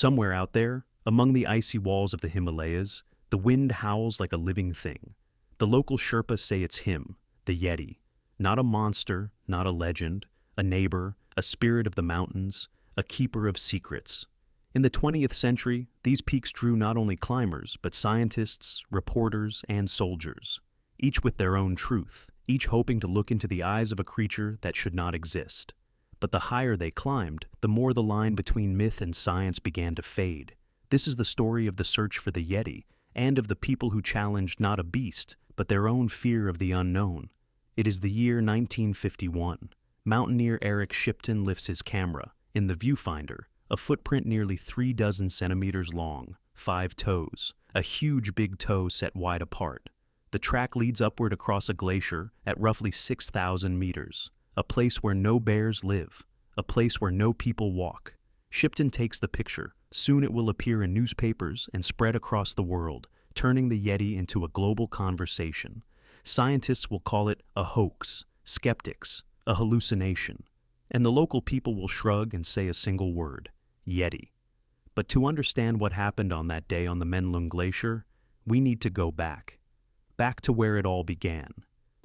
Somewhere out there, among the icy walls of the Himalayas, the wind howls like a living thing. The local Sherpas say it's him, the Yeti. Not a monster, not a legend, a neighbor, a spirit of the mountains, a keeper of secrets. In the 20th century, these peaks drew not only climbers, but scientists, reporters, and soldiers, each with their own truth, each hoping to look into the eyes of a creature that should not exist. But the higher they climbed, the more the line between myth and science began to fade. This is the story of the search for the Yeti, and of the people who challenged not a beast, but their own fear of the unknown. It is the year 1951. Mountaineer Eric Shipton lifts his camera. In the viewfinder, a footprint nearly 36 centimeters long, 5 toes, a huge big toe set wide apart. The track leads upward across a glacier at roughly 6,000 meters, a place where no bears live, a place where no people walk. Shipton takes the picture. Soon it will appear in newspapers and spread across the world, turning the Yeti into a global conversation. Scientists will call it a hoax, skeptics, a hallucination, and the local people will shrug and say a single word: Yeti. But to understand what happened on that day on the Menlung Glacier, we need to go back to where it all began,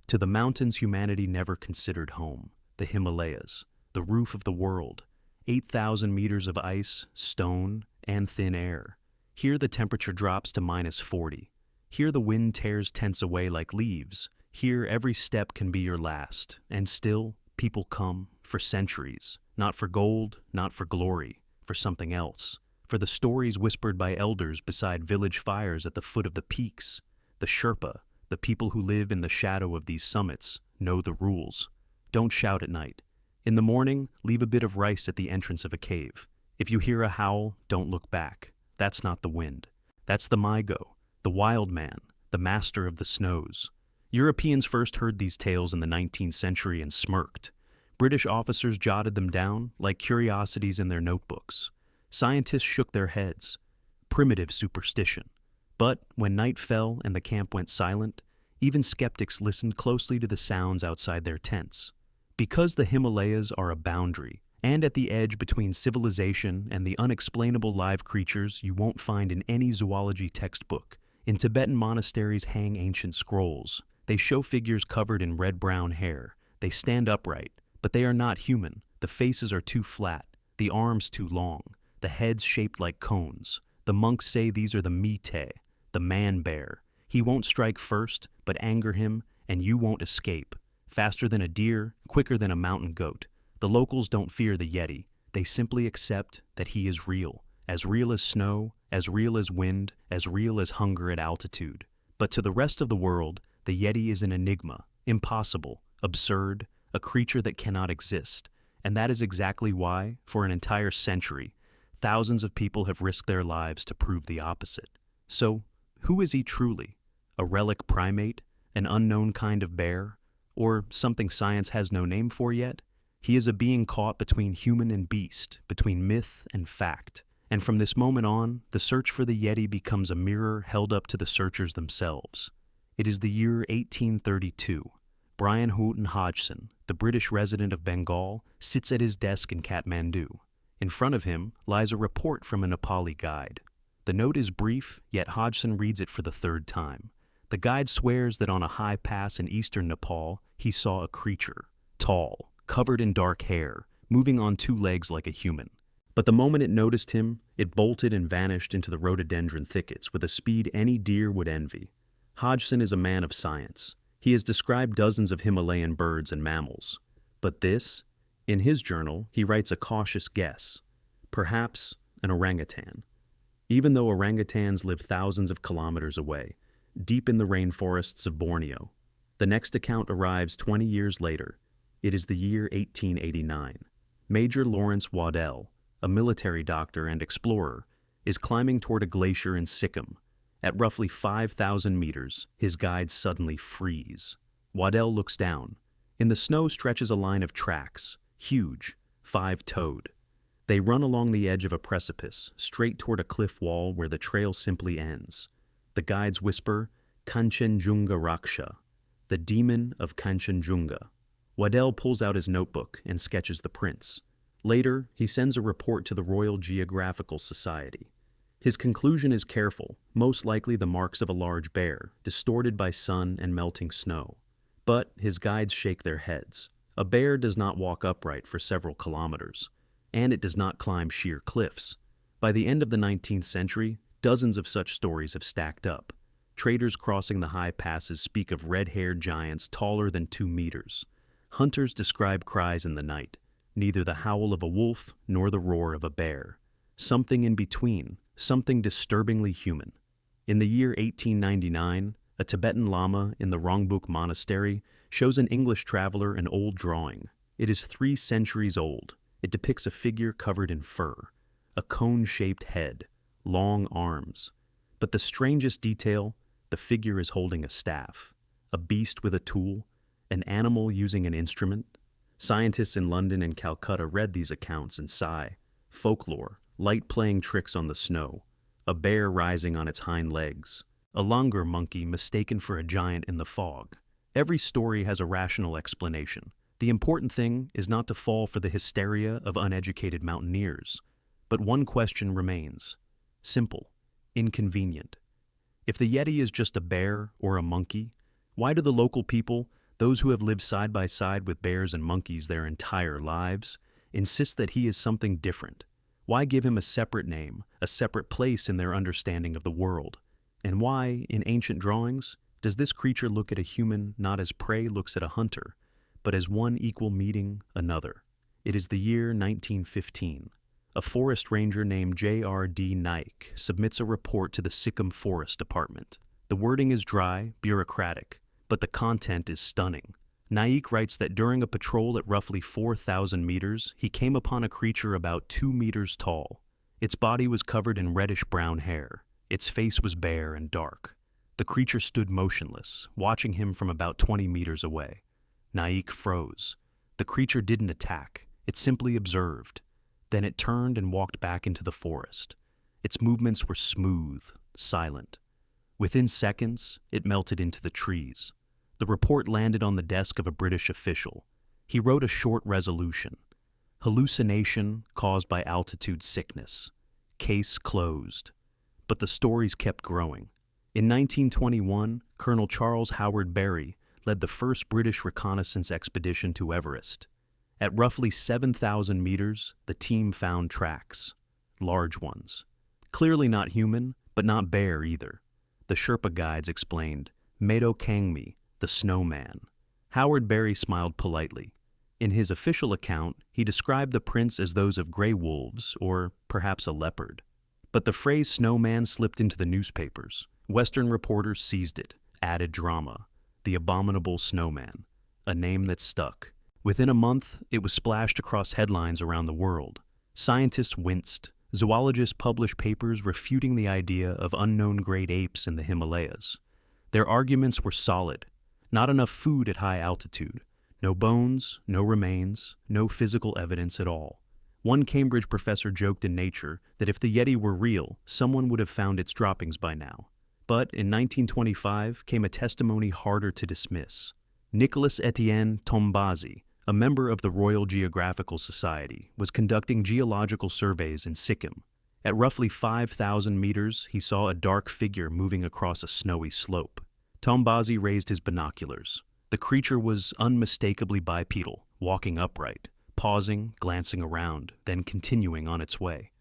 to the mountains humanity never considered home, the Himalayas, the roof of the world, 8,000 meters of ice, stone, and thin air. Here the temperature drops to -40. Here the wind tears tents away like leaves. Here every step can be your last, and still people come for centuries, not for gold, not for glory, for something else, for the stories whispered by elders beside village fires at the foot of the peaks. The Sherpa, the people who live in the shadow of these summits, know the rules. Don't shout at night. In the morning, leave a bit of rice at the entrance of a cave. If you hear a howl, don't look back. That's not the wind. That's the Mygo, the wild man, the master of the snows. Europeans first heard these tales in the 19th century and smirked. British officers jotted them down like curiosities in their notebooks. Scientists shook their heads. Primitive superstition. But when night fell and the camp went silent, even skeptics listened closely to the sounds outside their tents. Because the Himalayas are a boundary, and at the edge between civilization and the unexplainable live creatures you won't find in any zoology textbook, in Tibetan monasteries hang ancient scrolls. They show figures covered in red-brown hair. They stand upright, but they are not human. The faces are too flat, the arms too long, the heads shaped like cones. The monks say these are the Mite, the man-bear. He won't strike first, but anger him, and you won't escape. Faster than a deer, quicker than a mountain goat. The locals don't fear the Yeti. They simply accept that he is real as snow, as real as wind, as real as hunger at altitude. But to the rest of the world, the Yeti is an enigma, impossible, absurd, a creature that cannot exist. And that is exactly why, for an entire century, thousands of people have risked their lives to prove the opposite. So, who is he truly? A relic primate? An unknown kind of bear? Or something science has no name for yet? He is a being caught between human and beast, between myth and fact. And from this moment on, the search for the Yeti becomes a mirror held up to the searchers themselves. It is the year 1832. Brian Houghton Hodgson, the British resident of Bengal, sits at his desk in Kathmandu. In front of him lies a report from a Nepali guide. The note is brief, yet Hodgson reads it for the third time. The guide swears that on a high pass in eastern Nepal, he saw a creature, tall, covered in dark hair, moving on 2 legs like a human. But the moment it noticed him, it bolted and vanished into the rhododendron thickets with a speed any deer would envy. Hodgson is a man of science. He has described dozens of Himalayan birds and mammals. But this? In his journal, he writes a cautious guess. Perhaps an orangutan. Even though orangutans live thousands of kilometers away, deep in the rainforests of Borneo. The next account arrives 20 years later. It is the year 1889. Major Lawrence Waddell, a military doctor and explorer, is climbing toward a glacier in Sikkim. At roughly 5,000 meters, his guides suddenly freeze. Waddell looks down. In the snow stretches a line of tracks, huge, 5-toed. They run along the edge of a precipice, straight toward a cliff wall where the trail simply ends. The guides whisper, Kanchenjunga Raksha, the demon of Kanchenjunga. Waddell pulls out his notebook and sketches the prints. Later, he sends a report to the Royal Geographical Society. His conclusion is careful, most likely the marks of a large bear, distorted by sun and melting snow. But his guides shake their heads. A bear does not walk upright for several kilometers, and it does not climb sheer cliffs. By the end of the 19th century, dozens of such stories have stacked up. Traders crossing the high passes speak of red-haired giants taller than 2 meters. Hunters describe cries in the night, neither the howl of a wolf nor the roar of a bear. Something in between, something disturbingly human. In the year 1899, a Tibetan Lama in the Rongbuk Monastery shows an English traveler an old drawing. It is 3 centuries old. It depicts a figure covered in fur, a cone-shaped head, long arms. But the strangest detail, the figure is holding a staff, a beast with a tool, an animal using an instrument. Scientists in London and Calcutta read these accounts and sigh. Folklore, light playing tricks on the snow, a bear rising on its hind legs, a langur monkey mistaken for a giant in the fog. Every story has a rational explanation. The important thing is not to fall for the hysteria of uneducated mountaineers. But one question remains. Simple, inconvenient. If the Yeti is just a bear or a monkey, why do the local people, those who have lived side by side with bears and monkeys their entire lives, insist that he is something different? Why give him a separate name, a separate place in their understanding of the world? And why, in ancient drawings, does this creature look at a human not as prey looks at a hunter, but as one equal meeting another? It is the year 1915. A forest ranger named J.R.D. Naik submits a report to the Sikkim Forest Department. The wording is dry, bureaucratic, but the content is stunning. Naik writes that during a patrol at roughly 4,000 meters, he came upon a creature about 2 meters tall. Its body was covered in reddish-brown hair. Its face was bare and dark. The creature stood motionless, watching him from about 20 meters away. Naik froze. The creature didn't attack. It simply observed. Then it turned and walked back into the forest. Its movements were smooth, silent. Within seconds, it melted into the trees. The report landed on the desk of a British official. He wrote a short resolution. Hallucination caused by altitude sickness. Case closed. But the stories kept growing. In 1921, Colonel Charles Howard Berry led the first British reconnaissance expedition to Everest. At roughly 7,000 meters, the team found tracks. Large ones. Clearly not human, but not bear either. The Sherpa guides explained, Medo Kangmi, the snowman. Howard Berry smiled politely. In his official account, he described the prints as those of gray wolves, or perhaps a leopard. But the phrase snowman slipped into the newspapers. Western reporters seized it, added drama. The abominable snowman, a name that stuck. Within a month, it was splashed across headlines around the world. Scientists winced. Zoologists published papers refuting the idea of unknown great apes in the Himalayas. Their arguments were solid. Not enough food at high altitude. No bones, no remains, no physical evidence at all. One Cambridge professor joked in Nature that if the Yeti were real, someone would have found its droppings by now. But in 1925 came a testimony harder to dismiss. Nicolas Etienne Tombazi, a member of the Royal Geographical Society, was conducting geological surveys in Sikkim. At roughly 5,000 meters, he saw a dark figure moving across a snowy slope. Tombazi raised his binoculars. The creature was unmistakably bipedal, walking upright, pausing, glancing around, then continuing on its way.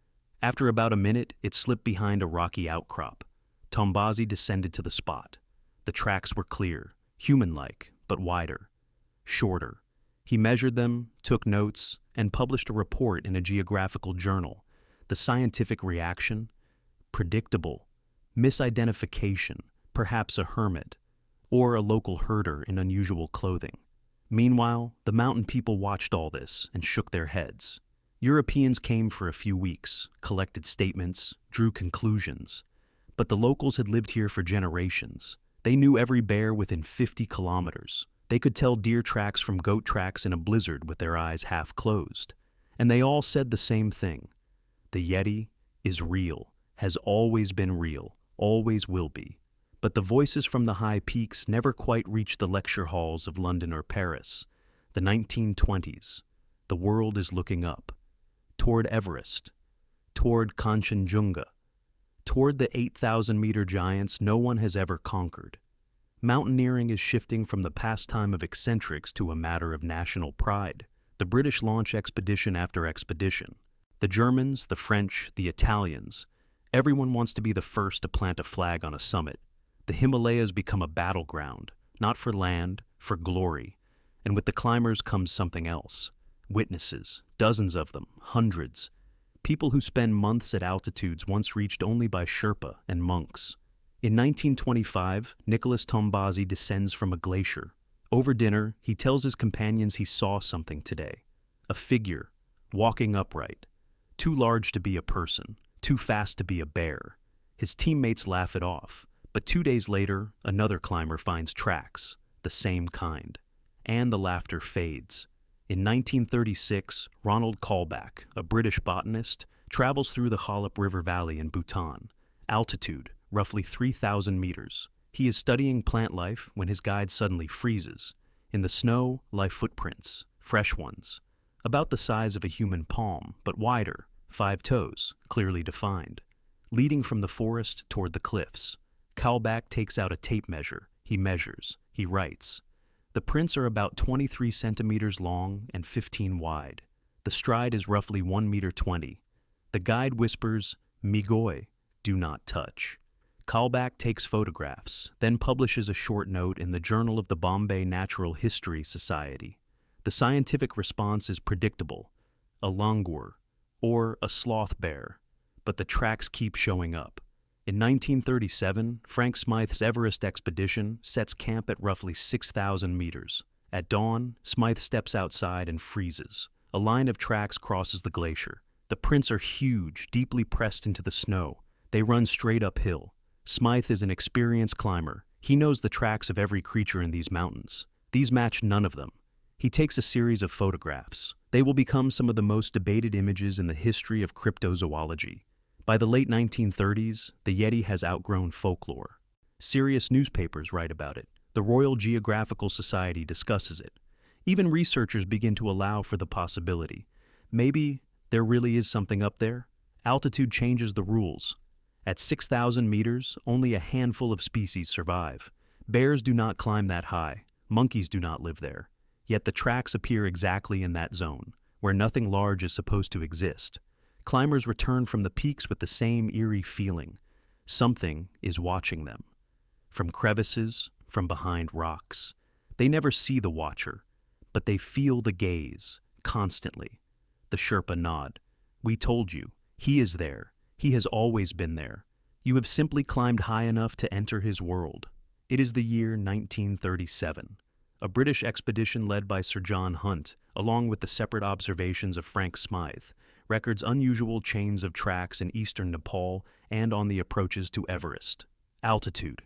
After about a minute, it slipped behind a rocky outcrop. Tombazi descended to the spot. The tracks were clear, human-like, but wider, shorter. He measured them, took notes, and published a report in a geographical journal. The scientific reaction? Predictable. Misidentification, perhaps a hermit, or a local herder in unusual clothing. Meanwhile, the mountain people watched all this and shook their heads. Europeans came for a few weeks, collected statements, drew conclusions. But the locals had lived here for generations. They knew every bear within 50 kilometers. They could tell deer tracks from goat tracks in a blizzard with their eyes half closed. And they all said the same thing. The Yeti is real, has always been real, always will be. But the voices from the high peaks never quite reached the lecture halls of London or Paris. The 1920s. The world is looking up. toward Everest, toward Kanchenjunga, toward the 8,000-meter giants no one has ever conquered. Mountaineering is shifting from the pastime of eccentrics to a matter of national pride. The British launch expedition after expedition. The Germans, the French, the Italians. Everyone wants to be the first to plant a flag on a summit. The Himalayas become a battleground, not for land, for glory. And with the climbers comes something else. Witnesses, dozens of them, hundreds. People who spend months at altitudes once reached only by Sherpa and monks. In 1925, Nicholas Tombazi descends from a glacier. Over dinner, he tells his companions he saw something today. A figure, walking upright. Too large to be a person, too fast to be a bear. His teammates laugh it off, but 2 days later, another climber finds tracks, the same kind. And the laughter fades. In 1936, Ronald Kaulbach, a British botanist, travels through the Halep River Valley in Bhutan. Altitude, roughly 3,000 meters. He is studying plant life when his guide suddenly freezes. In the snow lie footprints, fresh ones, about the size of a human palm, but wider, 5 toes, clearly defined, leading from the forest toward the cliffs. Kaulbach takes out a tape measure. He measures. He writes. The prints are about 23 centimeters long and 15 wide. The stride is roughly 1 meter 20. The guide whispers, "Migoi, do not touch." Kaulbach takes photographs, then publishes a short note in the Journal of the Bombay Natural History Society. The scientific response is predictable, a langur, or a sloth bear, but the tracks keep showing up. In 1937, Frank Smythe's Everest expedition sets camp at roughly 6,000 meters. At dawn, Smythe steps outside and freezes. A line of tracks crosses the glacier. The prints are huge, deeply pressed into the snow. They run straight uphill. Smythe is an experienced climber. He knows the tracks of every creature in these mountains. These match none of them. He takes a series of photographs. They will become some of the most debated images in the history of cryptozoology. By the late 1930s, the Yeti has outgrown folklore. Serious newspapers write about it. The Royal Geographical Society discusses it. Even researchers begin to allow for the possibility. Maybe there really is something up there? Altitude changes the rules. At 6,000 meters, only a handful of species survive. Bears do not climb that high. Monkeys do not live there. Yet the tracks appear exactly in that zone, where nothing large is supposed to exist. Climbers return from the peaks with the same eerie feeling. Something is watching them. From crevices, from behind rocks. They never see the watcher, but they feel the gaze, constantly. The Sherpa nod. We told you. He is there. He has always been there. You have simply climbed high enough to enter his world. It is the year 1937. A British expedition led by Sir John Hunt, along with the separate observations of Frank Smythe, records unusual chains of tracks in eastern Nepal and on the approaches to Everest. Altitude,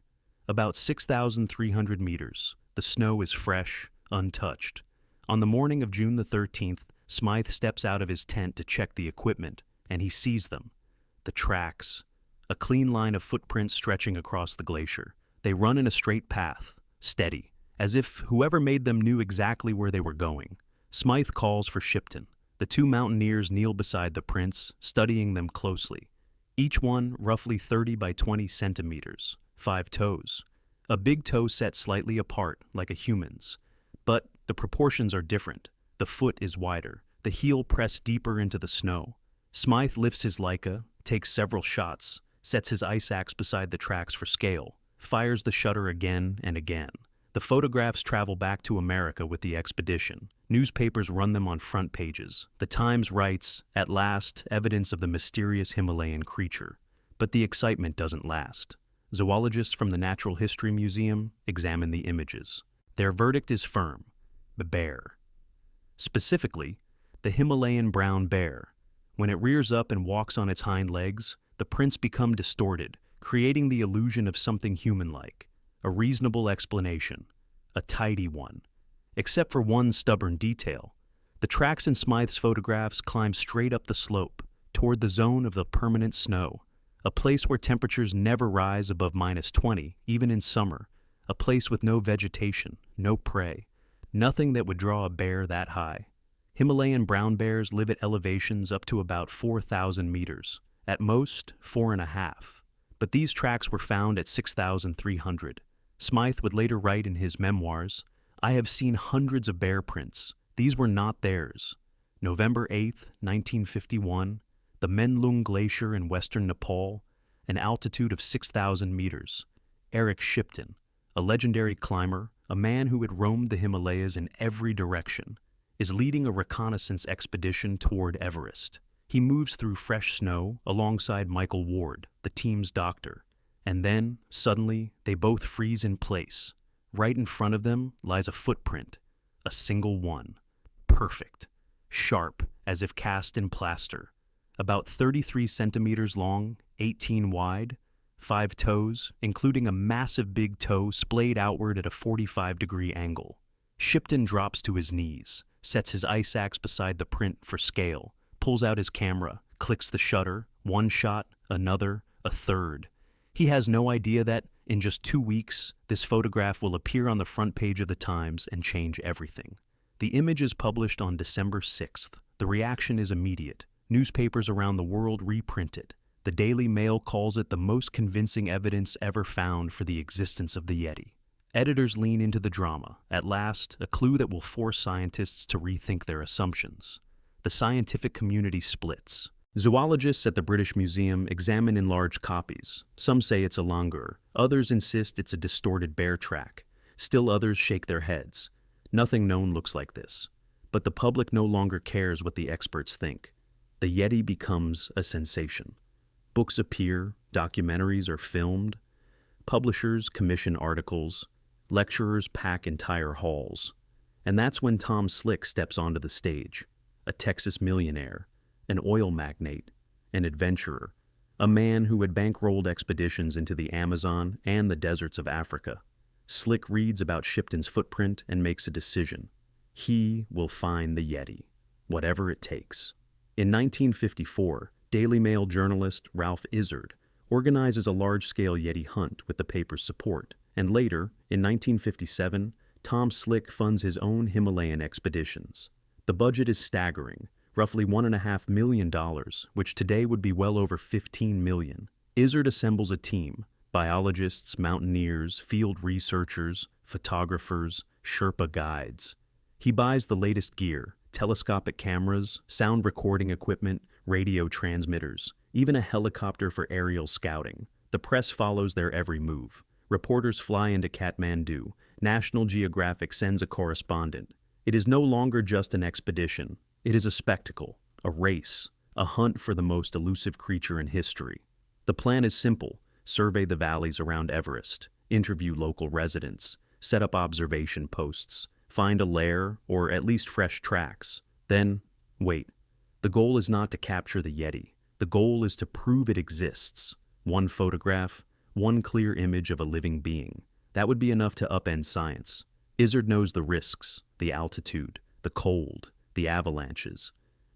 about 6,300 meters. The snow is fresh, untouched. On the morning of June the 13th, Smythe steps out of his tent to check the equipment, and he sees them. The tracks, a clean line of footprints stretching across the glacier. They run in a straight path, steady, as if whoever made them knew exactly where they were going. Smythe calls for Shipton. The 2 mountaineers kneel beside the prints, studying them closely. Each one roughly 30 by 20 centimeters, 5 toes. A big toe set slightly apart, like a human's. But the proportions are different. The foot is wider, the heel pressed deeper into the snow. Smythe lifts his Leica, takes several shots, sets his ice axe beside the tracks for scale, fires the shutter again and again. The photographs travel back to America with the expedition. Newspapers run them on front pages. The Times writes, "At last, evidence of the mysterious Himalayan creature." But the excitement doesn't last. Zoologists from the Natural History Museum examine the images. Their verdict is firm: the bear. Specifically, the Himalayan brown bear. When it rears up and walks on its hind legs, the prints become distorted, creating the illusion of something human-like. A reasonable explanation, a tidy one. Except for one stubborn detail. The tracks in Smythe's photographs climb straight up the slope, toward the zone of the permanent snow, a place where temperatures never rise above -20, even in summer, a place with no vegetation, no prey, nothing that would draw a bear that high. Himalayan brown bears live at elevations up to about 4,000 meters, at most 4.5. But these tracks were found at 6,300. Smythe would later write in his memoirs, "I have seen hundreds of bear prints. These were not theirs." November 8, 1951, the Menlung Glacier in western Nepal, an altitude of 6,000 meters. Eric Shipton, a legendary climber, a man who had roamed the Himalayas in every direction, is leading a reconnaissance expedition toward Everest. He moves through fresh snow alongside Michael Ward, the team's doctor. And then, suddenly, they both freeze in place. Right in front of them lies a footprint, a single one. Perfect. Sharp, as if cast in plaster. About 33 centimeters long, 18 wide, 5 toes, including a massive big toe splayed outward at a 45-degree angle. Shipton drops to his knees, sets his ice axe beside the print for scale, pulls out his camera, clicks the shutter, one shot, another, a third. He has no idea that, in just 2 weeks, this photograph will appear on the front page of the Times and change everything. The image is published on December 6th. The reaction is immediate. Newspapers around the world reprint it. The Daily Mail calls it the most convincing evidence ever found for the existence of the Yeti. Editors lean into the drama. At last, a clue that will force scientists to rethink their assumptions. The scientific community splits. Zoologists at the British Museum examine enlarged copies. Some say it's a langur. Others insist it's a distorted bear track. Still others shake their heads. Nothing known looks like this. But the public no longer cares what the experts think. The Yeti becomes a sensation. Books appear, documentaries are filmed, publishers commission articles, lecturers pack entire halls. And that's when Tom Slick steps onto the stage, a Texas millionaire, an oil magnate, an adventurer, a man who had bankrolled expeditions into the Amazon and the deserts of Africa. Slick reads about Shipton's footprint and makes a decision. He will find the Yeti, whatever it takes. In 1954, Daily Mail journalist Ralph Izzard organizes a large-scale Yeti hunt with the paper's support, and later, in 1957, Tom Slick funds his own Himalayan expeditions. The budget is staggering, roughly $1.5 million, which today would be well over $15 million. Izzard assembles a team, biologists, mountaineers, field researchers, photographers, Sherpa guides. He buys the latest gear, telescopic cameras, sound recording equipment, radio transmitters, even a helicopter for aerial scouting. The press follows their every move. Reporters fly into Kathmandu. National Geographic sends a correspondent. It is no longer just an expedition. It is a spectacle, a race, a hunt for the most elusive creature in history. The plan is simple. Survey the valleys around Everest, interview local residents, set up observation posts, find a lair or at least fresh tracks. Then, wait. The goal is not to capture the Yeti. The goal is to prove it exists. One photograph, one clear image of a living being. That would be enough to upend science. Izzard knows the risks, the altitude, the cold, the avalanches.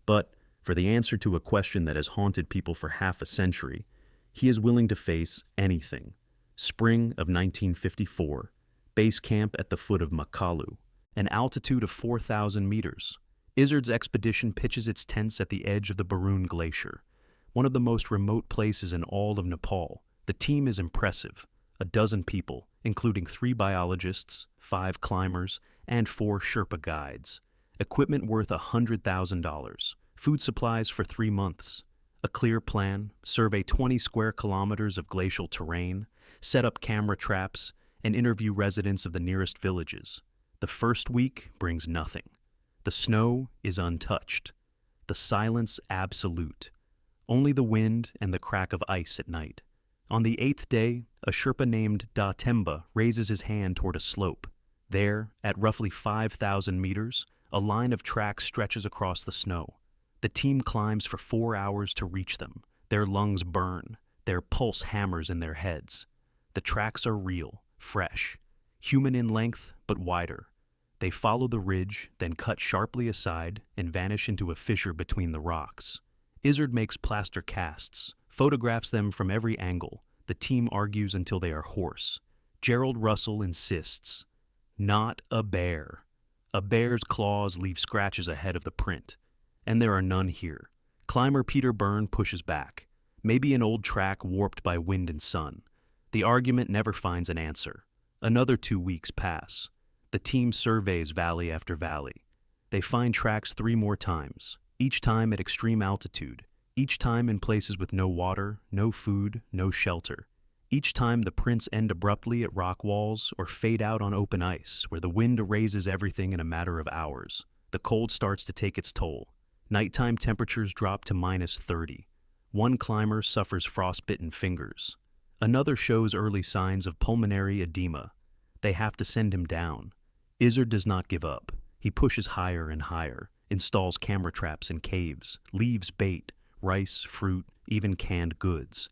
But for the answer to a question that has haunted people for half a century, he is willing to face anything. Spring of 1954, base camp at the foot of Makalu, an altitude of 4,000 meters. Izzard's expedition pitches its tents at the edge of the Barun Glacier, one of the most remote places in all of Nepal. The team is impressive. 12 people, including 3 biologists, 5 climbers, and 4 Sherpa guides. Equipment worth $100,000. Food supplies for 3 months. A clear plan, survey 20 square kilometers of glacial terrain, set up camera traps, and interview residents of the nearest villages. The first week brings nothing. The snow is untouched. The silence absolute. Only the wind and the crack of ice at night. On the 8th day, a Sherpa named Da Temba raises his hand toward a slope. There, at roughly 5,000 meters, a line of tracks stretches across the snow. The team climbs for 4 hours to reach them. Their lungs burn. Their pulse hammers in their heads. The tracks are real, fresh, human in length, but wider. They follow the ridge, then cut sharply aside and vanish into a fissure between the rocks. Izzard makes plaster casts, photographs them from every angle. The team argues until they are hoarse. Gerald Russell insists, "Not a bear. A bear's claws leave scratches ahead of the print, and there are none here. Climber Peter Byrne pushes back. Maybe an old track warped by wind and sun. The argument never finds an answer. Another 2 weeks pass. The team surveys valley after valley. They find tracks 3 more times, each time at extreme altitude, each time in places with no water, no food, no shelter. Each time the prints end abruptly at rock walls or fade out on open ice, where the wind erases everything in a matter of hours. The cold starts to take its toll. Nighttime temperatures drop to -30. One climber suffers frostbitten fingers. Another shows early signs of pulmonary edema. They have to send him down. Izzard does not give up. He pushes higher and higher, installs camera traps in caves, leaves bait, rice, fruit, even canned goods.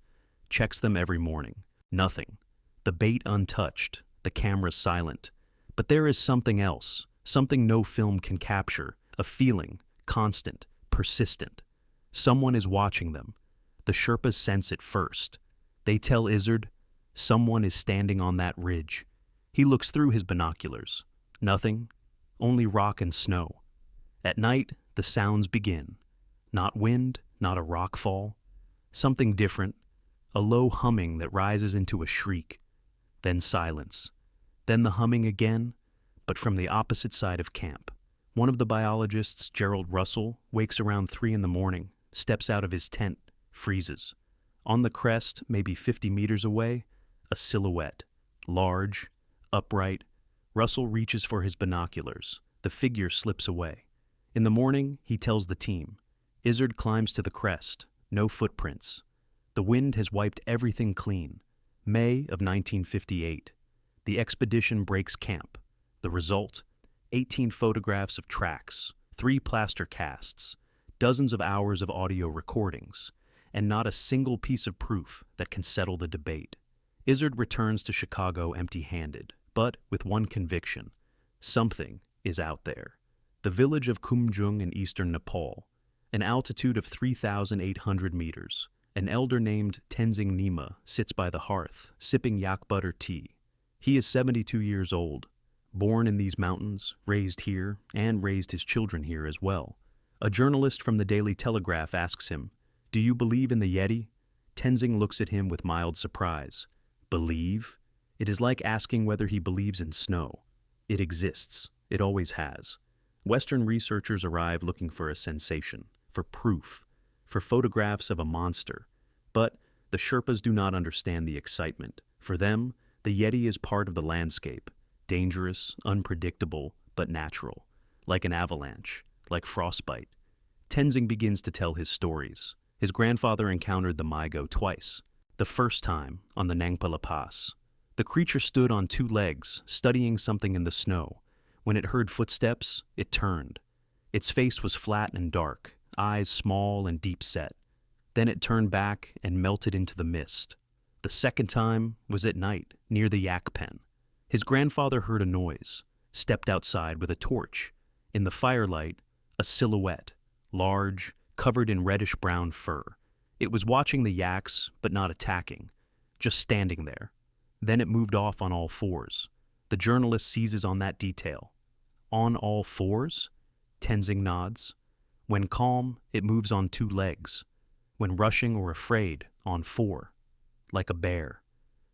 Checks them every morning. Nothing. The bait untouched, the camera silent. But there is something else, something no film can capture, a feeling, constant, persistent. Someone is watching them. The Sherpas sense it first. They tell Izzard, someone is standing on that ridge. He looks through his binoculars. Nothing, only rock and snow. At night, the sounds begin. Not wind, not a rock fall. Something different, a low humming that rises into a shriek. Then silence. Then the humming again, but from the opposite side of camp. One of the biologists, Gerald Russell, wakes around 3 in the morning, steps out of his tent, freezes. On the crest, maybe 50 meters away, a silhouette. Large, upright. Russell reaches for his binoculars. The figure slips away. In the morning, he tells the team. Izzard climbs to the crest. No footprints. The wind has wiped everything clean. May of 1958. The expedition breaks camp. The result? 18 photographs of tracks, 3 plaster casts, dozens of hours of audio recordings, and not a single piece of proof that can settle the debate. Izzard returns to Chicago empty-handed, but with one conviction. Something is out there. The village of Kumjung in eastern Nepal, an altitude of 3,800 meters. An elder named Tenzing Nima sits by the hearth, sipping yak butter tea. He is 72 years old, born in these mountains, raised here, and raised his children here as well. A journalist from the Daily Telegraph asks him, "Do you believe in the Yeti?" Tenzing looks at him with mild surprise. Believe? It is like asking whether he believes in snow. It exists. It always has. Western researchers arrive looking for a sensation, for proof, for photographs of a monster. But the Sherpas do not understand the excitement. For them, the Yeti is part of the landscape, dangerous, unpredictable, but natural, like an avalanche, like frostbite. Tenzing begins to tell his stories. His grandfather encountered the Maigo twice. The first time, on the Nangpala Pass. The creature stood on 2 legs, studying something in the snow. When it heard footsteps, it turned. Its face was flat and dark, eyes small and deep-set. Then it turned back and melted into the mist. The second time was at night, near the yak pen. His grandfather heard a noise, stepped outside with a torch. In the firelight, a silhouette, large, covered in reddish-brown fur. It was watching the yaks, but not attacking, just standing there. Then it moved off on all 4s. The journalist seizes on that detail. On all 4s? Tenzing nods. When calm, it moves on 2 legs. When rushing or afraid, on 4. Like a bear.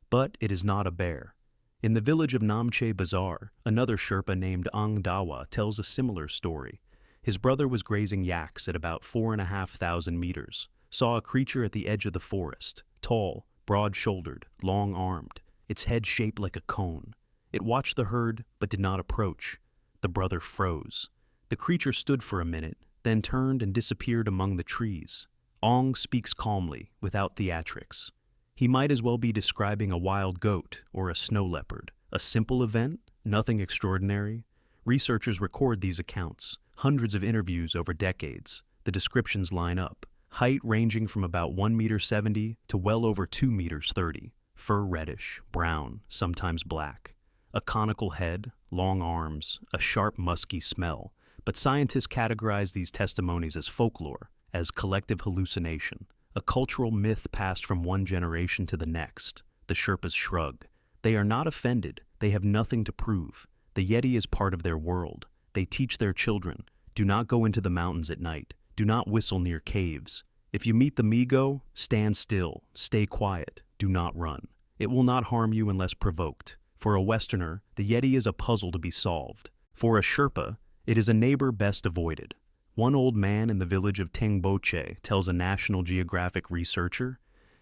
But it is not a bear. In the village of Namche Bazaar, another Sherpa named Ang Dawa tells a similar story. His brother was grazing yaks at about 4,500 meters, saw a creature at the edge of the forest, tall, broad-shouldered, long-armed, its head shaped like a cone. It watched the herd, but did not approach. The brother froze. The creature stood for a minute, then turned and disappeared among the trees. Ong speaks calmly, without theatrics. He might as well be describing a wild goat or a snow leopard. A simple event, nothing extraordinary. Researchers record these accounts, hundreds of interviews over decades. The descriptions line up. Height ranging from about 1.70 meters to well over 2.30 meters. Fur reddish, brown, sometimes black. A conical head, long arms, a sharp musky smell. But scientists categorize these testimonies as folklore, as collective hallucination, a cultural myth passed from one generation to the next. The Sherpas shrug. They are not offended. They have nothing to prove. The Yeti is part of their world. They teach their children, do not go into the mountains at night. Do not whistle near caves. If you meet the Migo, stand still, stay quiet, do not run. It will not harm you unless provoked. For a Westerner, the Yeti is a puzzle to be solved. For a Sherpa, it is a neighbor best avoided. One old man in the village of Tengboche tells a National Geographic researcher,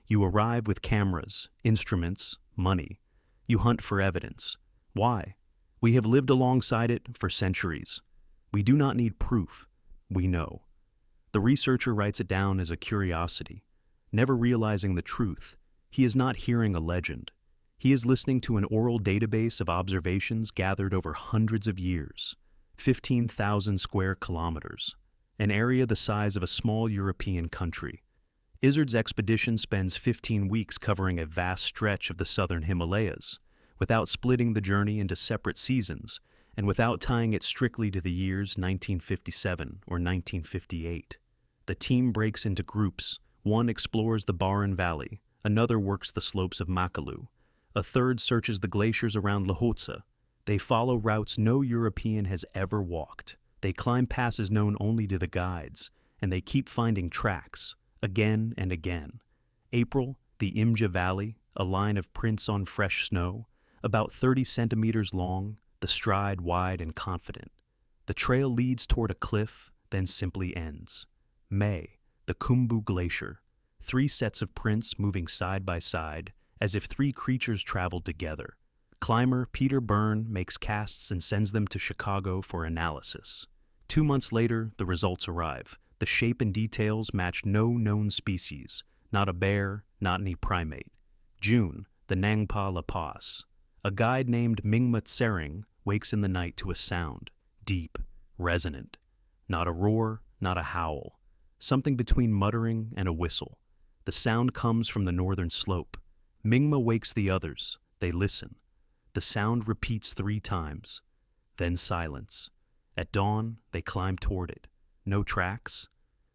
"You arrive with cameras, instruments, money. You hunt for evidence. Why? We have lived alongside it for centuries. We do not need proof. We know." The researcher writes it down as a curiosity. Never realizing the truth, he is not hearing a legend. He is listening to an oral database of observations gathered over hundreds of years, 15,000 square kilometers, an area the size of a small European country. Izzard's expedition spends 15 weeks covering a vast stretch of the southern Himalayas, without splitting the journey into separate seasons, and without tying it strictly to the years 1957 or 1958. The team breaks into groups. One explores the Baran Valley, another works the slopes of Makalu, a third searches the glaciers around Lhotse. They follow routes no European has ever walked. They climb passes known only to the guides, and they keep finding tracks, again and again. April, the Imja Valley, a line of prints on fresh snow, about 30 centimeters long, the stride wide and confident. The trail leads toward a cliff, then simply ends. May, the Khumbu Glacier, 3 sets of prints moving side by side, as if 3 creatures traveled together. Climber Peter Byrne makes casts and sends them to Chicago for analysis. 2 months later, the results arrive. The shape and details match no known species, not a bear, not any primate. June, the Nangpa La Paz. A guide named Mingma Tsering wakes in the night to a sound, deep, resonant. Not a roar, not a howl. Something between muttering and a whistle. The sound comes from the northern slope. Mingma wakes the others. They listen. The sound repeats 3 times. Then silence. At dawn, they climb toward it. No tracks.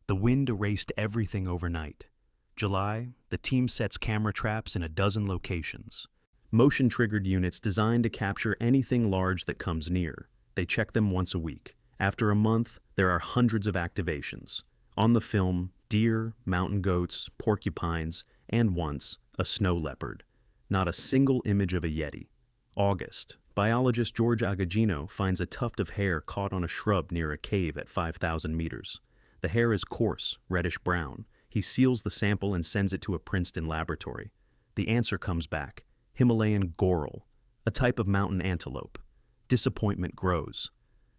The wind erased everything overnight. July, the team sets camera traps in a dozen locations. Motion-triggered units designed to capture anything large that comes near. They check them once a week. After a month, there are hundreds of activations. On the film, deer, mountain goats, porcupines, and once, a snow leopard. Not a single image of a Yeti. August, biologist George Agagino finds a tuft of hair caught on a shrub near a cave at 5,000 meters. The hair is coarse, reddish-brown. He seals the sample and sends it to a Princeton laboratory. The answer comes back: Himalayan goral, a type of mountain antelope. Disappointment grows.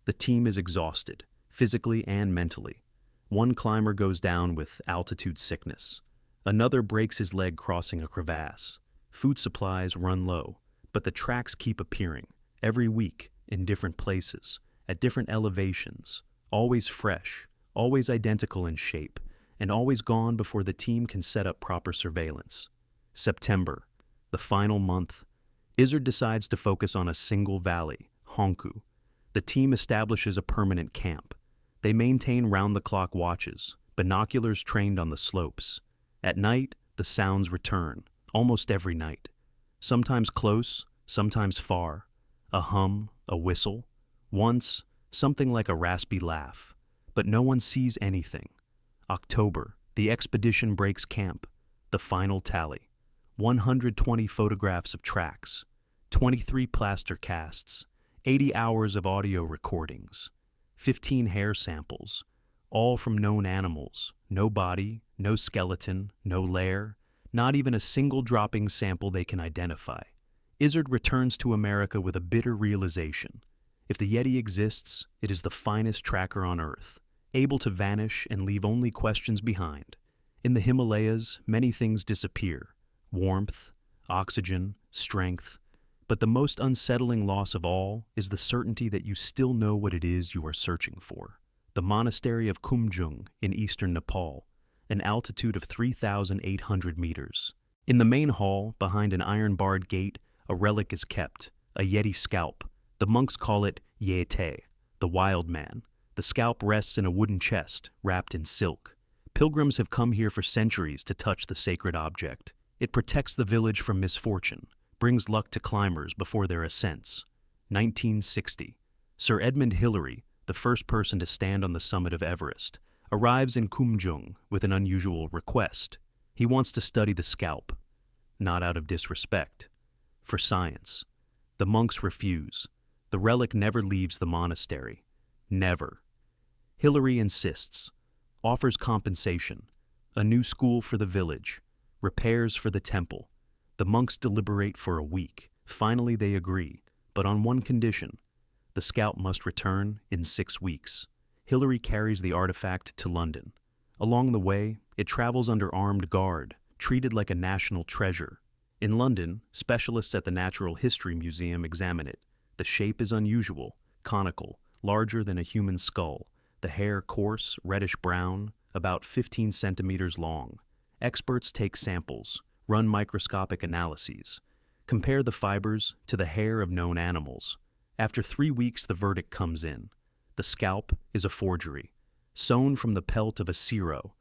The team is exhausted, physically and mentally. One climber goes down with altitude sickness. Another breaks his leg crossing a crevasse. Food supplies run low, but the tracks keep appearing, every week, in different places, at different elevations, always fresh, always identical in shape, and always gone before the team can set up proper surveillance. September, the final month. Izzard decides to focus on a single valley, Honku. The team establishes a permanent camp. They maintain round-the-clock watches, binoculars trained on the slopes. At night, the sounds return, almost every night. Sometimes close, sometimes far. A hum, a whistle. Once, something like a raspy laugh. But no one sees anything. October, the expedition breaks camp. The final tally. 120 photographs of tracks. 23 plaster casts. 80 hours of audio recordings. 15 hair samples, all from known animals. No body, no skeleton, no lair, not even a single dropping sample they can identify. Izzard returns to America with a bitter realization. If the Yeti exists, it is the finest tracker on Earth, able to vanish and leave only questions behind. In the Himalayas, many things disappear: warmth, oxygen, strength. But the most unsettling loss of all is the certainty that you still know what it is you are searching for. The monastery of Kumjung in eastern Nepal, an altitude of 3,800 meters. In the main hall, behind an iron-barred gate, a relic is kept, a Yeti scalp. The monks call it Yeti, the wild man. The scalp rests in a wooden chest, wrapped in silk. Pilgrims have come here for centuries to touch the sacred object. It protects the village from misfortune, brings luck to climbers before their ascents. 1960. Sir Edmund Hillary, the first person to stand on the summit of Everest, arrives in Kumjung with an unusual request. He wants to study the scalp, not out of disrespect, for science. The monks refuse. The relic never leaves the monastery. Never. Hilary insists, offers compensation, a new school for the village, repairs for the temple. The monks deliberate for a week. Finally, they agree, but on one condition. The scalp must return in 6 weeks. Hilary carries the artifact to London. Along the way, it travels under armed guard, treated like a national treasure. In London, specialists at the Natural History Museum examine it. The shape is unusual, conical, larger than a human skull. The hair coarse, reddish-brown, about 15 centimeters long. Experts take samples, run microscopic analyses, compare the fibers to the hair of known animals. After 3 weeks, the verdict comes in. The scalp is a forgery, sewn from the pelt of a serow,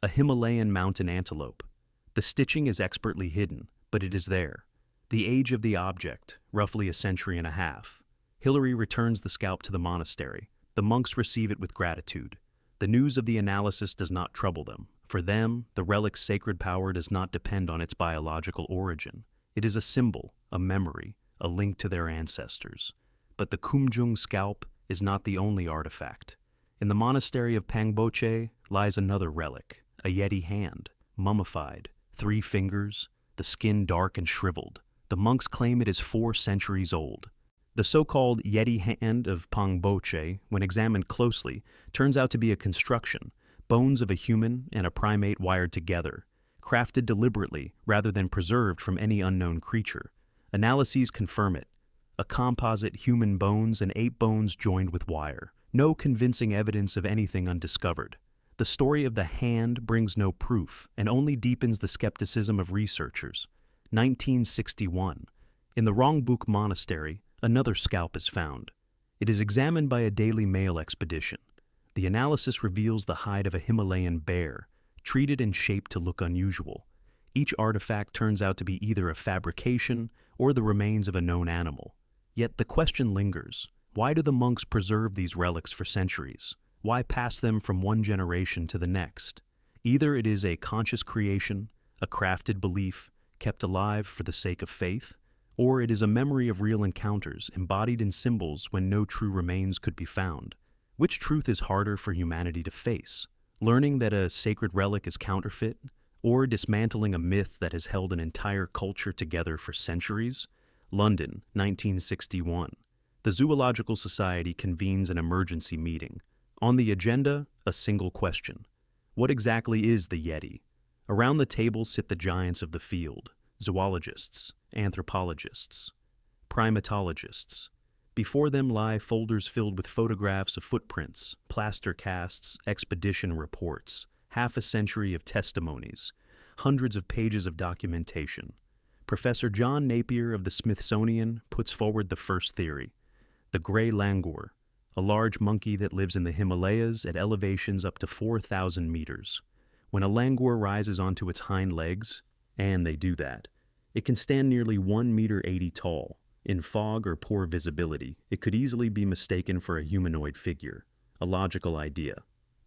a Himalayan mountain antelope. The stitching is expertly hidden, but it is there. The age of the object, roughly a century and a half. Hilary returns the scalp to the monastery. The monks receive it with gratitude. The news of the analysis does not trouble them. For them, the relic's sacred power does not depend on its biological origin. It is a symbol, a memory, a link to their ancestors. But the Kumjung scalp is not the only artifact. In the monastery of Pangboche lies another relic, a Yeti hand, mummified, 3 fingers, the skin dark and shriveled. The monks claim it is 4 centuries old. The so-called Yeti hand of Pangboche, when examined closely, turns out to be a construction, bones of a human and a primate wired together, crafted deliberately rather than preserved from any unknown creature. Analyses confirm it. A composite human bones and ape bones joined with wire. No convincing evidence of anything undiscovered. The story of the hand brings no proof and only deepens the skepticism of researchers. 1961. In the Rongbuk Monastery, another scalp is found. It is examined by a Daily Mail expedition. The analysis reveals the hide of a Himalayan bear, treated and shaped to look unusual. Each artifact turns out to be either a fabrication or the remains of a known animal. Yet the question lingers. Why do the monks preserve these relics for centuries? Why pass them from one generation to the next? Either it is a conscious creation, a crafted belief, kept alive for the sake of faith, or it is a memory of real encounters embodied in symbols when no true remains could be found. Which truth is harder for humanity to face? Learning that a sacred relic is counterfeit, or dismantling a myth that has held an entire culture together for centuries? London, 1961. The Zoological Society convenes an emergency meeting. On the agenda, a single question. What exactly is the Yeti? Around the table sit the giants of the field, zoologists, anthropologists, primatologists. Before them lie folders filled with photographs of footprints, plaster casts, expedition reports, half a century of testimonies, hundreds of pages of documentation. Professor John Napier of the Smithsonian puts forward the first theory, the gray langur, a large monkey that lives in the Himalayas at elevations up to 4,000 meters. When a langur rises onto its hind legs, and they do that, it can stand nearly 1.80 meters tall. In fog or poor visibility, it could easily be mistaken for a humanoid figure, a logical idea.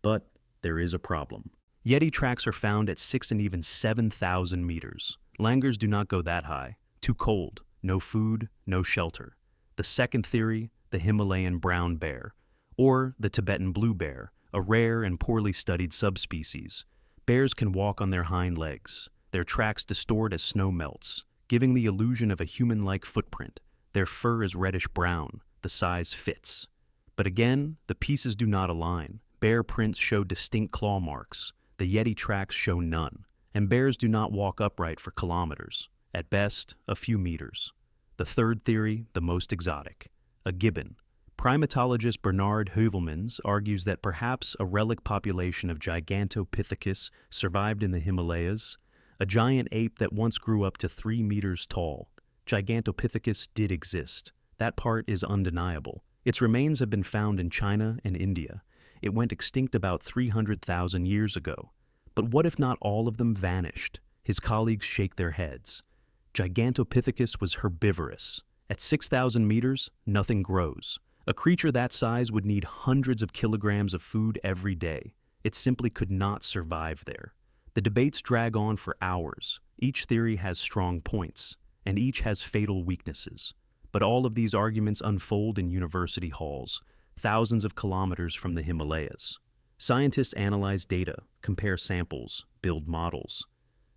But there is a problem. Yeti tracks are found at 6 and even 7,000 meters. Langurs do not go that high. Too cold, no food, no shelter. The second theory, the Himalayan brown bear, or the Tibetan blue bear, a rare and poorly studied subspecies. Bears can walk on their hind legs. Their tracks distort as snow melts, giving the illusion of a human-like footprint. Their fur is reddish-brown. The size fits. But again, the pieces do not align. Bear prints show distinct claw marks. The Yeti tracks show none. And bears do not walk upright for kilometers. At best, a few meters. The third theory, the most exotic. A gibbon. Primatologist Bernard Heuvelmans argues that perhaps a relic population of Gigantopithecus survived in the Himalayas, a giant ape that once grew up to 3 meters tall. Gigantopithecus did exist. That part is undeniable. Its remains have been found in China and India. It went extinct about 300,000 years ago. But what if not all of them vanished? His colleagues shake their heads. Gigantopithecus was herbivorous. At 6,000 meters, nothing grows. A creature that size would need hundreds of kilograms of food every day. It simply could not survive there. The debates drag on for hours. Each theory has strong points, and each has fatal weaknesses. But all of these arguments unfold in university halls, thousands of kilometers from the Himalayas. Scientists analyze data, compare samples, build models.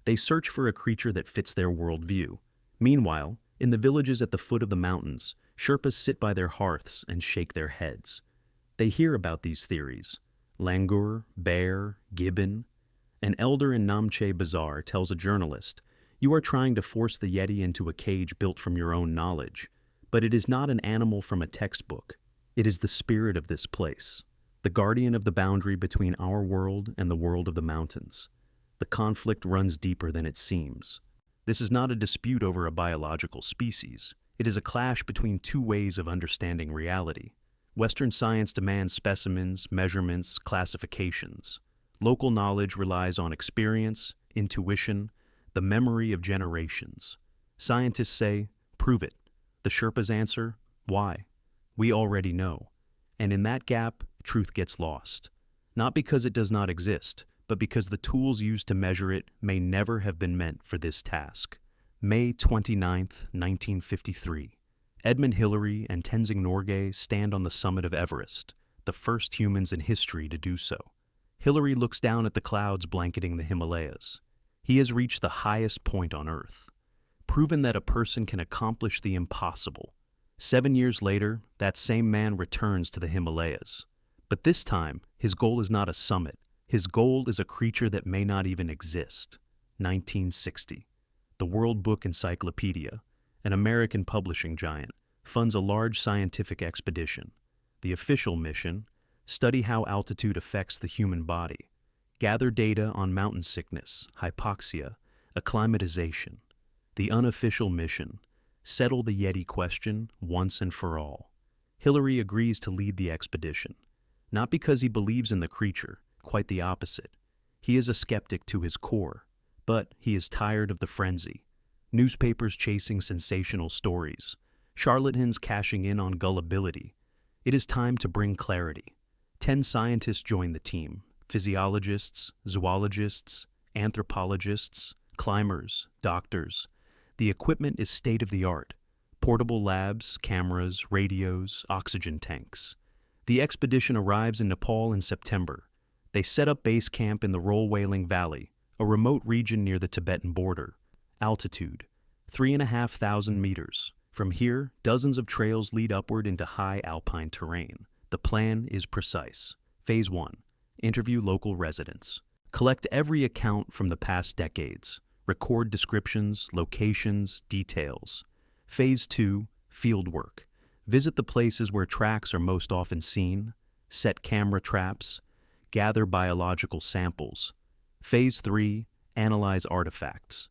They search for a creature that fits their worldview. Meanwhile, in the villages at the foot of the mountains, Sherpas sit by their hearths and shake their heads. They hear about these theories. Langur, bear, gibbon. An elder in Namche Bazaar tells a journalist, "You are trying to force the Yeti into a cage built from your own knowledge. But it is not an animal from a textbook. It is the spirit of this place, the guardian of the boundary between our world and the world of the mountains. The conflict runs deeper than it seems." This is not a dispute over a biological species. It is a clash between two ways of understanding reality. Western science demands specimens, measurements, classifications. Local knowledge relies on experience, intuition, the memory of generations. Scientists say, "Prove it." The Sherpas answer, "Why? We already know." And in that gap, truth gets lost. Not because it does not exist, but because the tools used to measure it may never have been meant for this task. May 29, 1953. Edmund Hillary and Tenzing Norgay stand on the summit of Everest, the first humans in history to do so. Hillary looks down at the clouds blanketing the Himalayas. He has reached the highest point on Earth, proven that a person can accomplish the impossible. 7 years later, that same man returns to the Himalayas. But this time, his goal is not a summit. His goal is a creature that may not even exist. 1960. The World Book Encyclopedia, an American publishing giant, funds a large scientific expedition. The official mission: study how altitude affects the human body, gather data on mountain sickness, hypoxia, acclimatization. The unofficial mission: settle the Yeti question once and for all. Hillary agrees to lead the expedition, not because he believes in the creature, quite the opposite. He is a skeptic to his core, but he is tired of the frenzy. Newspapers chasing sensational stories, charlatans cashing in on gullibility. It is time to bring clarity. 10 scientists join the team: physiologists, zoologists, anthropologists, climbers, doctors. The equipment is state-of-the-art: portable labs, cameras, radios, oxygen tanks. The expedition arrives in Nepal in September. They set up base camp in the Rolwailing Valley, a remote region near the Tibetan border. Altitude: 3,500 meters. From here, dozens of trails lead upward into high alpine terrain. The plan is precise. Phase 1. Interview local residents. Collect every account from the past decades. Record descriptions, locations, details. Phase 2. Field work. Visit the places where tracks are most often seen. Set camera traps. Gather biological samples. Phase 3. Analyze artifacts,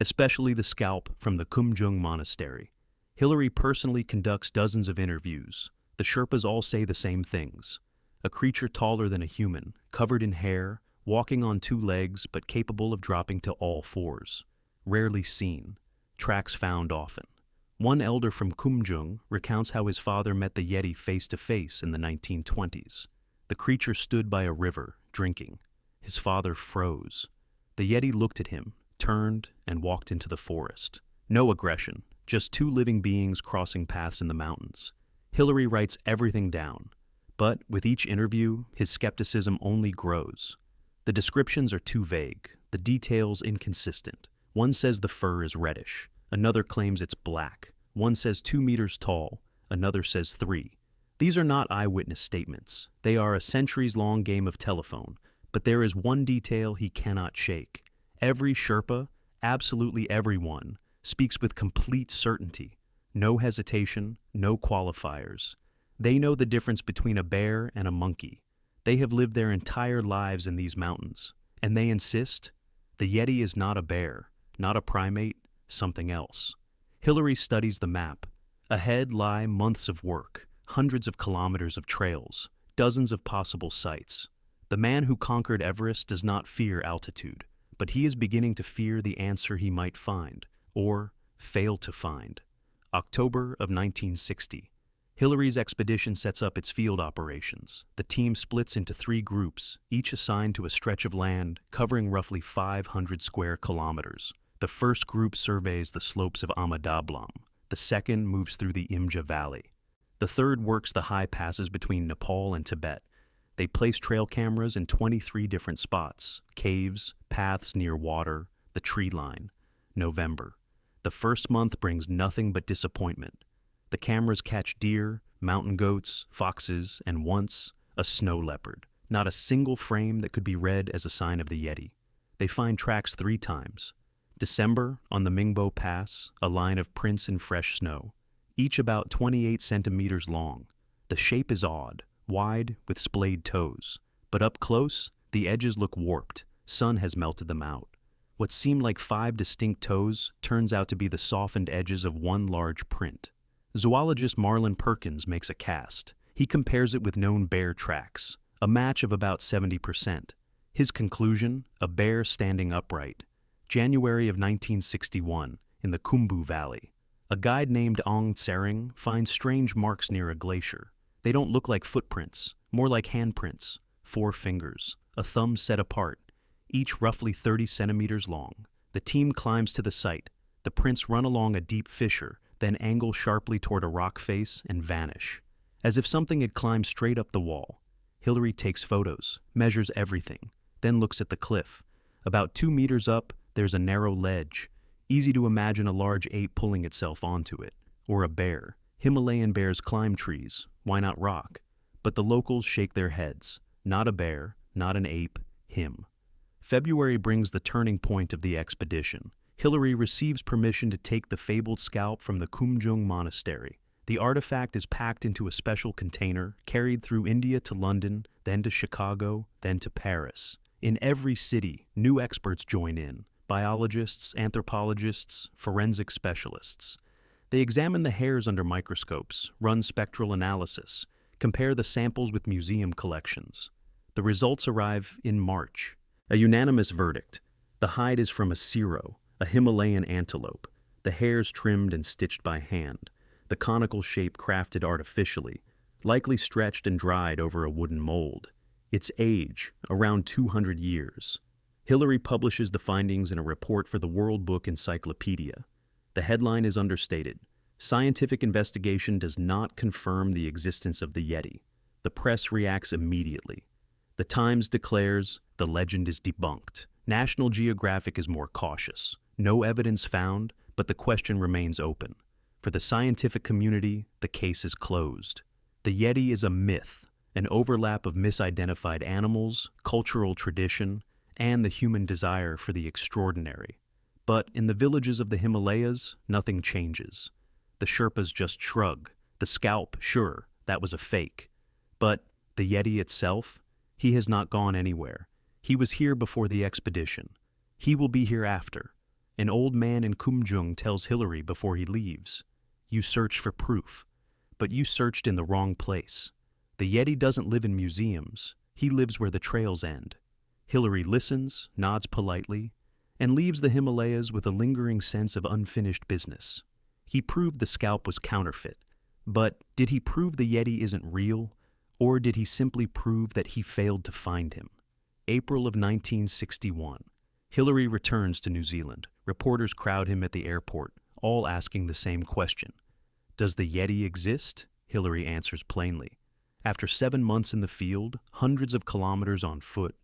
especially the scalp from the Kumjung monastery. Hillary personally conducts dozens of interviews. The Sherpas all say the same things: a creature taller than a human, covered in hair, walking on 2 legs but capable of dropping to all 4s. Rarely seen. Tracks found often. One elder from Kumjung recounts how his father met the Yeti face to face in the 1920s. The creature stood by a river, drinking. His father froze. The Yeti looked at him, turned, and walked into the forest. No aggression, just 2 living beings crossing paths in the mountains. Hillary writes everything down, but with each interview, his skepticism only grows. The descriptions are too vague, the details inconsistent. One says the fur is reddish, another claims it's black. One says 2 meters tall, another says 3. These are not eyewitness statements. They are a centuries-long game of telephone, but there is one detail he cannot shake. Every Sherpa, absolutely everyone, speaks with complete certainty. No hesitation, no qualifiers. They know the difference between a bear and a monkey. They have lived their entire lives in these mountains, and they insist the Yeti is not a bear, not a primate, something else. Hillary studies the map. Ahead lie months of work, hundreds of kilometers of trails, dozens of possible sites. The man who conquered Everest does not fear altitude, but he is beginning to fear the answer he might find, or fail to find. October of 1960. Hillary's expedition sets up its field operations. The team splits into 3 groups, each assigned to a stretch of land covering roughly 500 square kilometers. The first group surveys the slopes of Amadablam. The second moves through the Imja Valley. The third works the high passes between Nepal and Tibet. They place trail cameras in 23 different spots: caves, paths near water, the tree line. November. The first month brings nothing but disappointment. The cameras catch deer, mountain goats, foxes, and once, a snow leopard. Not a single frame that could be read as a sign of the Yeti. They find tracks 3 times. December, on the Mingbo Pass, a line of prints in fresh snow, each about 28 centimeters long. The shape is odd, wide with splayed toes, but up close, the edges look warped. Sun has melted them out. What seemed like 5 distinct toes turns out to be the softened edges of one large print. Zoologist Marlon Perkins makes a cast. He compares it with known bear tracks, a match of about 70%. His conclusion, a bear standing upright. January of 1961, in the Khumbu Valley. A guide named Ong Tsering finds strange marks near a glacier. They don't look like footprints, more like handprints. 4 fingers, a thumb set apart, each roughly 30 centimeters long. The team climbs to the site. The prints run along a deep fissure, then angle sharply toward a rock face and vanish, as if something had climbed straight up the wall. Hillary takes photos, measures everything, then looks at the cliff. About 2 meters up, there's a narrow ledge. Easy to imagine a large ape pulling itself onto it, or a bear. Himalayan bears climb trees, why not rock? But the locals shake their heads. Not a bear, not an ape, him. February brings the turning point of the expedition. Hillary receives permission to take the fabled scalp from the Kumjung monastery. The artifact is packed into a special container, carried through India to London, then to Chicago, then to Paris. In every city, new experts join in: biologists, anthropologists, forensic specialists. They examine the hairs under microscopes, run spectral analysis, compare the samples with museum collections. The results arrive in March. A unanimous verdict. The hide is from a siro, a Himalayan antelope, the hairs trimmed and stitched by hand, the conical shape crafted artificially, likely stretched and dried over a wooden mold. Its age, around 200 years. Hillary publishes the findings in a report for the World Book Encyclopedia. The headline is understated. Scientific investigation does not confirm the existence of the Yeti. The press reacts immediately. The Times declares the legend is debunked. National Geographic is more cautious. No evidence found, but the question remains open. For the scientific community, the case is closed. The Yeti is a myth, an overlap of misidentified animals, cultural tradition, and the human desire for the extraordinary. But in the villages of the Himalayas, nothing changes. The Sherpas just shrug. The scalp, sure, that was a fake. But the Yeti itself, he has not gone anywhere. He was here before the expedition. He will be here after. An old man in Kumjung tells Hillary before he leaves, "You search for proof, but you searched in the wrong place. The Yeti doesn't live in museums. He lives where the trails end." Hillary listens, nods politely, and leaves the Himalayas with a lingering sense of unfinished business. He proved the scalp was counterfeit, but did he prove the Yeti isn't real, or did he simply prove that he failed to find him? April of 1961. Hillary returns to New Zealand. Reporters crowd him at the airport, all asking the same question. Does the Yeti exist? Hillary answers plainly. After 7 months in the field, hundreds of kilometers on foot,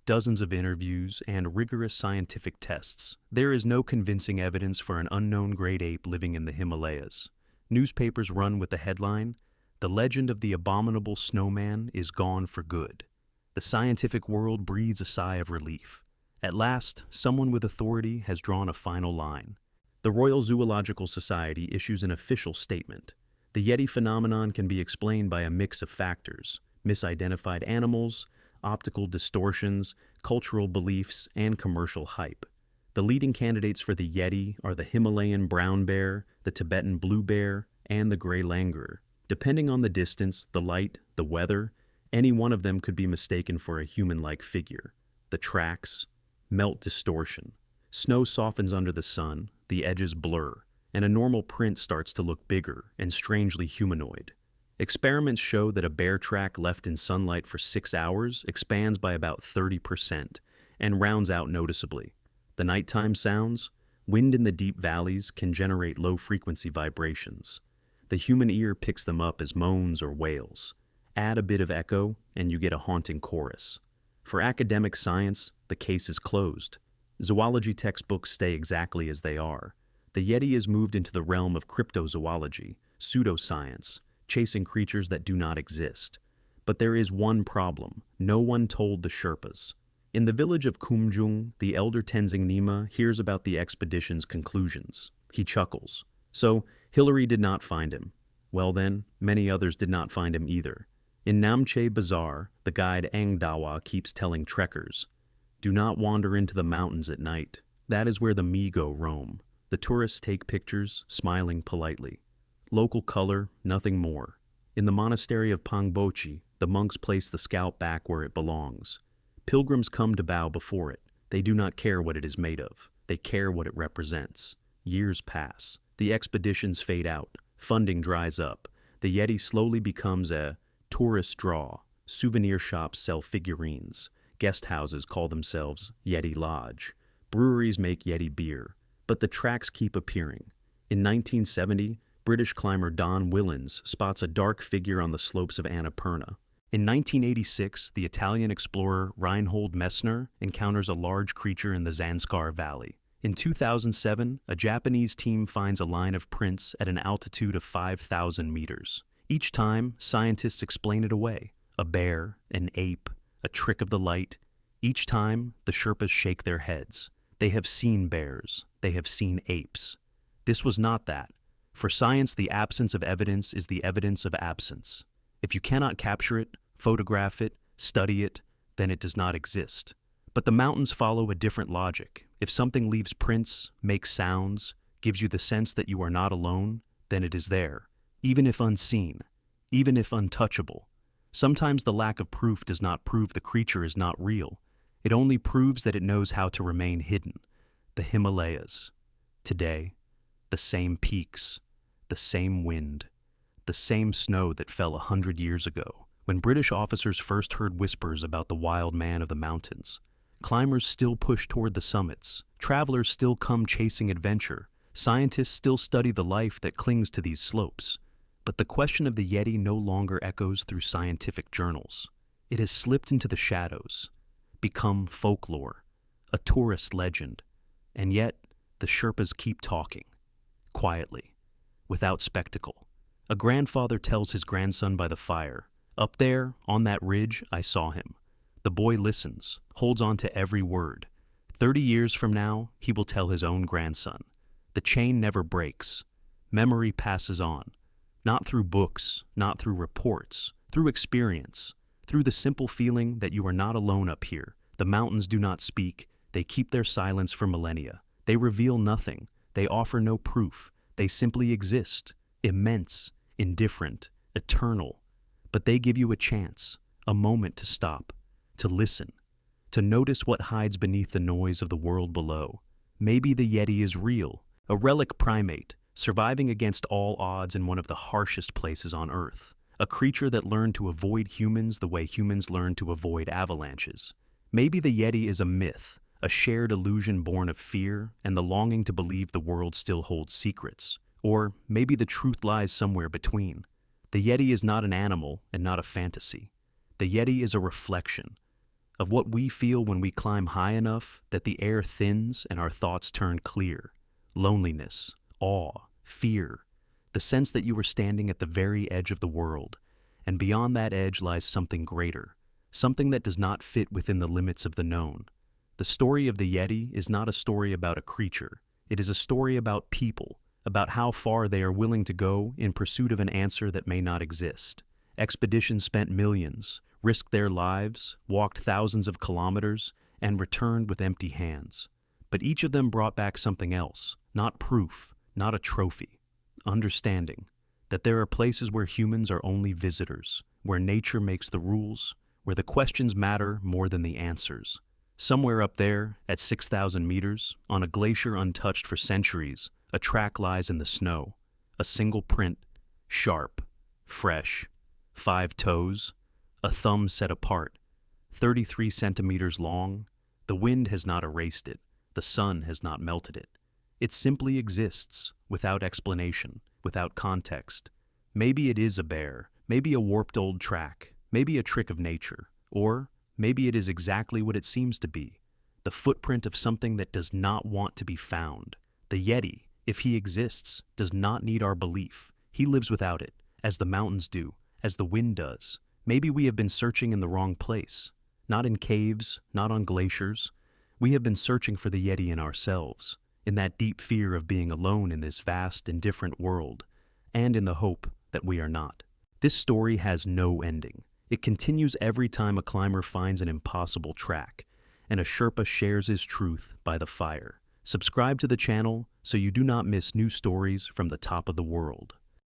dozens of interviews, and rigorous scientific tests, there is no convincing evidence for an unknown great ape living in the Himalayas. Newspapers run with the headline, "The legend of the abominable snowman is gone for good." The scientific world breathes a sigh of relief. At last, someone with authority has drawn a final line. The Royal Zoological Society issues an official statement. The Yeti phenomenon can be explained by a mix of factors: misidentified animals, optical distortions, cultural beliefs, and commercial hype. The leading candidates for the Yeti are the Himalayan brown bear, the Tibetan blue bear, and the gray langur. Depending on the distance, the light, the weather, any one of them could be mistaken for a human-like figure. The tracks: melt distortion. Snow softens under the sun, the edges blur, and a normal print starts to look bigger and strangely humanoid. Experiments show that a bear track left in sunlight for 6 hours expands by about 30% and rounds out noticeably. The nighttime sounds, wind in the deep valleys, can generate low-frequency vibrations. The human ear picks them up as moans or wails. Add a bit of echo, and you get a haunting chorus. For academic science, the case is closed. Zoology textbooks stay exactly as they are. The Yeti is moved into the realm of cryptozoology, pseudoscience, chasing creatures that do not exist. But there is one problem. No one told the Sherpas. In the village of Kumjung, the elder Tenzing Nima hears about the expedition's conclusions. He chuckles. So, Hillary did not find him. Well then, many others did not find him either. In Namche Bazaar, the guide Eng Dawa keeps telling trekkers, "Do not wander into the mountains at night. That is where the Migo roam." The tourists take pictures, smiling politely. Local color, nothing more. In the monastery of Pangbochi, the monks place the scalp back where it belongs. Pilgrims come to bow before it. They do not care what it is made of. They care what it represents. Years pass. The expeditions fade out. Funding dries up. The Yeti slowly becomes a tourist draw. Souvenir shops sell figurines. Guest houses call themselves Yeti Lodge. Breweries make Yeti beer. But the tracks keep appearing. In 1970, British climber Don Willens spots a dark figure on the slopes of Annapurna. In 1986, the Italian explorer Reinhold Messner encounters a large creature in the Zanskar Valley. In 2007, a Japanese team finds a line of prints at an altitude of 5,000 meters. Each time, scientists explain it away. A bear, an ape, a trick of the light. Each time, the Sherpas shake their heads. They have seen bears. They have seen apes. This was not that. For science, the absence of evidence is the evidence of absence. If you cannot capture it, photograph it, study it, then it does not exist. But the mountains follow a different logic. If something leaves prints, makes sounds, gives you the sense that you are not alone, then it is there, even if unseen, even if untouchable. Sometimes the lack of proof does not prove the creature is not real. It only proves that it knows how to remain hidden. The Himalayas. Today, the same peaks, the same wind, the same snow that fell 100 years ago. When British officers first heard whispers about the wild man of the mountains, climbers still push toward the summits. Travelers still come chasing adventure. Scientists still study the life that clings to these slopes. But the question of the Yeti no longer echoes through scientific journals. It has slipped into the shadows, become folklore, a tourist legend. And yet, the Sherpas keep talking, quietly, without spectacle. A grandfather tells his grandson by the fire, "Up there, on that ridge, I saw him." The boy listens, holds on to every word. 30 years from now, he will tell his own grandson. The chain never breaks. Memory passes on. Not through books, not through reports, through experience, through the simple feeling that you are not alone up here. The mountains do not speak. They keep their silence for millennia. They reveal nothing. They offer no proof. They simply exist. Immense, indifferent, eternal. But they give you a chance, a moment to stop, to listen, to notice what hides beneath the noise of the world below. Maybe the Yeti is real, a relic primate, surviving against all odds in one of the harshest places on Earth. A creature that learned to avoid humans the way humans learn to avoid avalanches. Maybe the Yeti is a myth, a shared illusion born of fear and the longing to believe the world still holds secrets. Or maybe the truth lies somewhere between. The Yeti is not an animal and not a fantasy. The Yeti is a reflection of what we feel when we climb high enough that the air thins and our thoughts turn clear. Loneliness, awe, fear, the sense that you are standing at the very edge of the world, and beyond that edge lies something greater, something that does not fit within the limits of the known. The story of the Yeti is not a story about a creature. It is a story about people, about how far they are willing to go in pursuit of an answer that may not exist. Expeditions spent millions, risked their lives, walked thousands of kilometers, and returned with empty hands. But each of them brought back something else, not proof, not a trophy. Understanding that there are places where humans are only visitors, where nature makes the rules, where the questions matter more than the answers. Somewhere up there, at 6,000 meters, on a glacier untouched for centuries, a track lies in the snow. A single print, sharp, fresh, 5 toes, a thumb set apart, 33 centimeters long. The wind has not erased it. The sun has not melted it. It simply exists, without explanation, without context. Maybe it is a bear, maybe a warped old track, maybe a trick of nature, or maybe it is exactly what it seems to be, the footprint of something that does not want to be found. The Yeti, if he exists, does not need our belief. He lives without it, as the mountains do, as the wind does. Maybe we have been searching in the wrong place. Not in caves, not on glaciers. We have been searching for the Yeti in ourselves, in that deep fear of being alone in this vast and different world, and in the hope that we are not. This story has no ending. It continues every time a climber finds an impossible track, and a Sherpa shares his truth by the fire. Subscribe to the channel so you do not miss new stories from the top of the world.